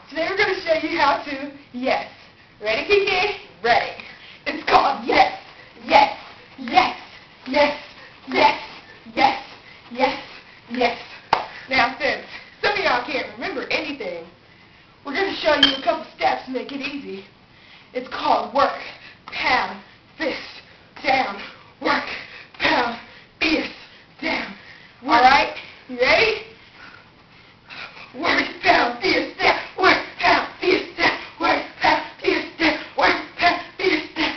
Today we're going to show you how to yes. Ready, Kiki? Ready. It's called yes. Yes. Yes. Yes. Yes. Yes. Yes. Yes. Now, since some of y'all can't remember anything, we're going to show you a couple steps to make it easy. It's called work, pound, fist, down, work, pound, fist, down. All right? You ready? Work, pound, fist, down, work, pound, fist, down, work, pound, fist, down, work, pound, fist, down.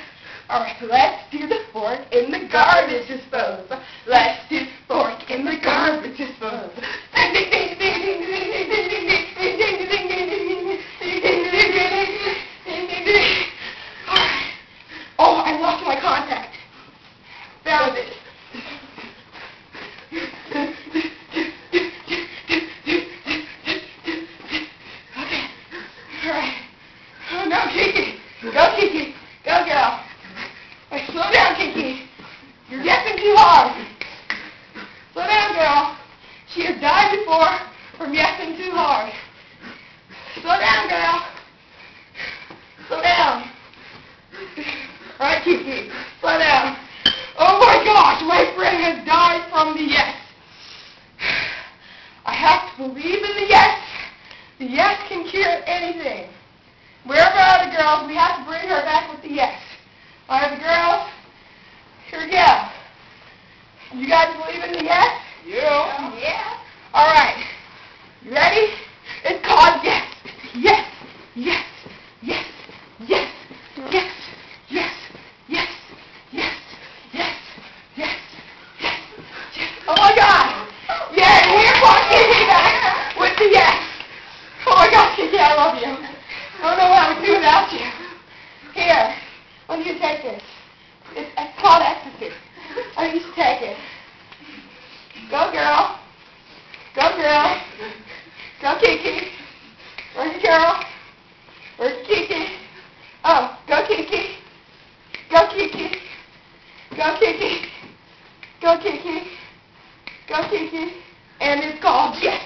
All right, let's do the fork in the garbage disposal. Let's do fork in the garbage disposal. Ding, ding, ding, ding, ding, ding, ding, ding, ding, ding, ding, ding, ding, ding, ding, ding, ding. All right. Oh, I lost my contact. Found it. No, Kiki. Go, Kiki. Go, girl. Hey, slow down, Kiki. You're guessing too hard. Slow down, girl. She has died before from guessing too hard. Slow down, girl. Slow down. All right, Kiki. Slow down. Oh, my gosh. My friend has died from the yes. I have to believe in the yes. The yes can cure anything. Wherever are the girls, we have to bring her back with the yes. All right, the girls, here we go. You guys believe in the yes? Yeah. Yeah. All right. You ready? It's called yes. Yes. Yes. Yes. Yes. Yes. Yes. Yes. Yes. Yes. Yes. Yes. Yes. Oh my God. Yeah, here comes Kiki back with the yes. Oh my God, Kiki, I love you. I don't know what I would do without you. Here, why don't you take this? It's called ecstasy. Why don't you just take it? Go, girl. Go, girl. Go, Kiki. Where's your girl? Where's Kiki? Oh, go, Kiki. Go, Kiki. Go, Kiki. Go, Kiki. Go, Kiki. And it's called yes.